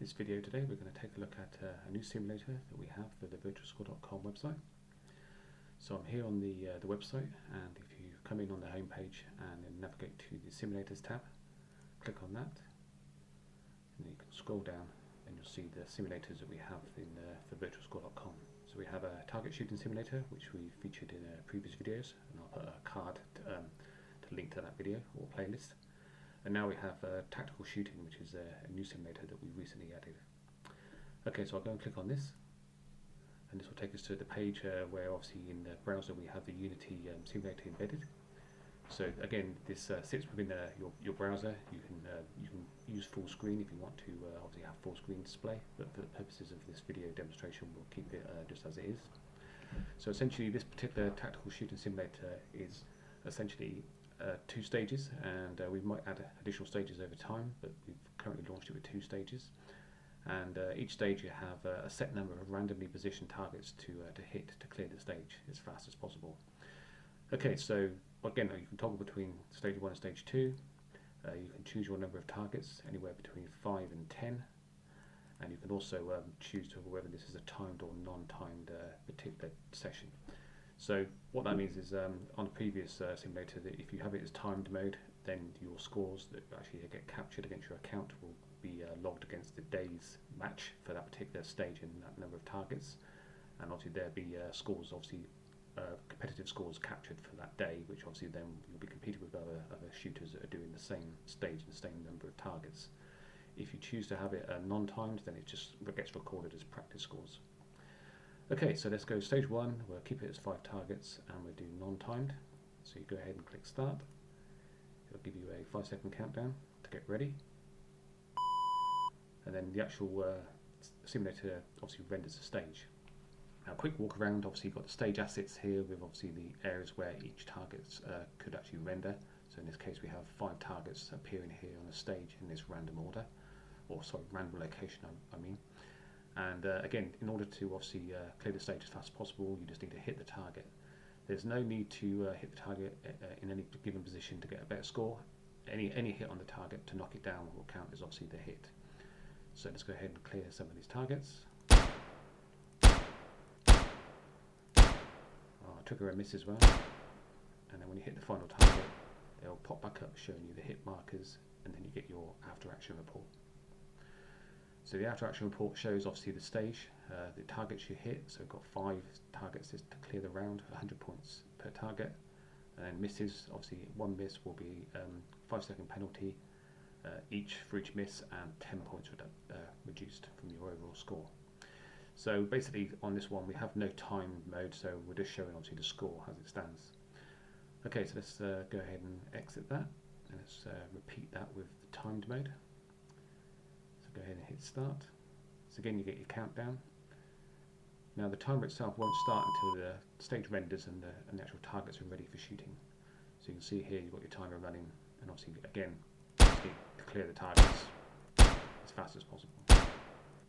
this video today we're going to take a look at a new simulator that we have for the Virtuascore.com website. So I'm here on the website, and if you come in on the home page and then navigate to the simulators tab, click on that, and you can scroll down and you'll see the simulators that we have in for Virtuascore.com. So we have a target shooting simulator which we featured in previous videos, and I'll put a card to link to that video or playlist. And now we have tactical shooting, which is a new simulator that we recently added. Okay, so I'll go and click on this, and this will take us to the page where obviously in the browser we have the Unity simulator embedded. So again, this sits within your browser. You can use full screen if you want to obviously have full screen display, but for the purposes of this video demonstration we'll keep it just as it is. So essentially this particular tactical shooting simulator is essentially 2 stages, and we might add additional stages over time, but we've currently launched it with 2 stages. And each stage you have a set number of randomly positioned targets to hit to clear the stage as fast as possible. Okay, so again, you can toggle between stage 1 and stage 2. You can choose your number of targets anywhere between 5 and 10, and you can also choose to whether this is a timed or non-timed particular session. So what that means is on the previous simulator, that if you have it as timed mode, then your scores that actually get captured against your account will be logged against the day's match for that particular stage and that number of targets, and obviously there'll be scores, obviously competitive scores captured for that day, which obviously then you'll be competing with other shooters that are doing the same stage and the same number of targets. If you choose to have it non-timed, then it just gets recorded as practice scores. Okay, so let's go stage 1, we'll keep it as 5 targets and we'll do non-timed. So you go ahead and click start. It'll give you a 5-second countdown to get ready. And then the actual simulator obviously renders the stage. Now, quick walk around, obviously you've got the stage assets here with obviously the areas where each target could actually render. So in this case we have 5 targets appearing here on the stage in this random order, or sorry, random location I mean. And again, in order to obviously clear the stage as fast as possible, you just need to hit the target. There's no need to hit the target in any given position to get a better score. Any hit on the target to knock it down will count as obviously the hit. So let's go ahead and clear some of these targets. I took a miss as well. And then when you hit the final target, it'll pop back up showing you the hit markers, and then you get your after action report. So the after action report shows obviously the stage, the targets you hit. So we've got 5 targets to clear the round, 100 points per target. And then misses, obviously 1 miss will be 5-second penalty for each miss, and 10 points reduced from your overall score. So basically on this one we have no time mode, so we're just showing obviously the score as it stands. Okay, so let's go ahead and exit that, and let's repeat that with the timed mode. Go ahead and hit start. So again you get your countdown. Now the timer itself won't start until the stage renders and the actual targets are ready for shooting. So you can see here you've got your timer running, and obviously again you just need to clear the targets as fast as possible.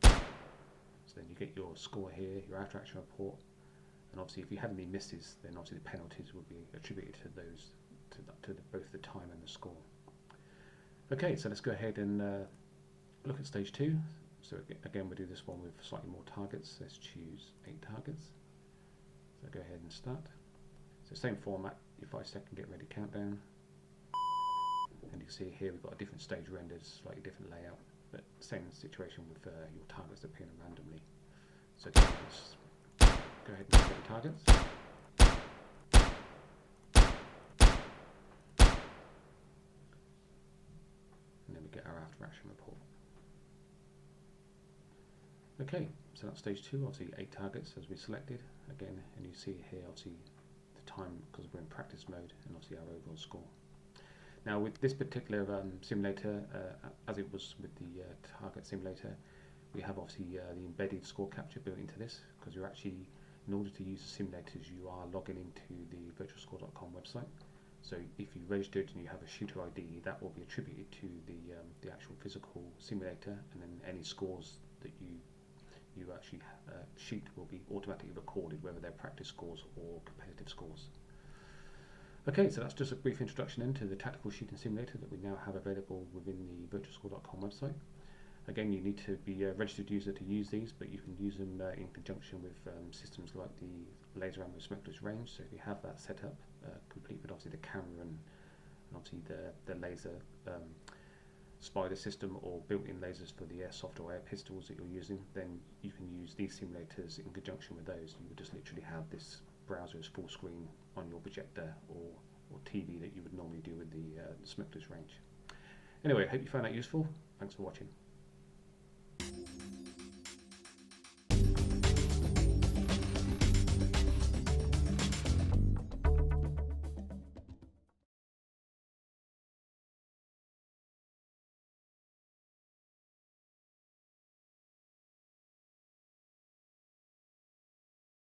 So then you get your score here, your after action report, and obviously if you had any misses, then obviously the penalties will be attributed to those to both the time and the score. Okay, so let's go ahead and look at stage 2. So again we'll do this one with slightly more targets. Let's choose 8 targets. So go ahead and start. So same format, your 5-second get ready countdown. And you see here we've got a different stage rendered, slightly different layout, but same situation with your targets appearing randomly. So let's go ahead and clear the targets. And then we get our after action report. Okay, so that's stage 2, obviously 8 targets as we selected again, and you see here obviously the time because we're in practice mode, and obviously our overall score. Now with this particular simulator, as it was with the target simulator, we have obviously the embedded score capture built into this, because you're actually, in order to use the simulators, you are logging into the Virtuascore.com website. So if you registered and you have a shooter ID, that will be attributed to the actual physical simulator, and then any scores that you actually shoot will be automatically recorded, whether they're practice scores or competitive scores. Okay, so that's just a brief introduction into the tactical shooting simulator that we now have available within the Virtuascore.com website. Again, you need to be a registered user to use these, but you can use them in conjunction with systems like the laser ammo smokeless range. So if you have that set up, complete with obviously the camera and obviously the laser spider system or built-in lasers for the airsoft or air pistols that you're using, then you can use these simulators in conjunction with those. You would just literally have this browser as full screen on your projector or TV that you would normally do with the smokeless range. Anyway, I hope you found that useful. Thanks for watching.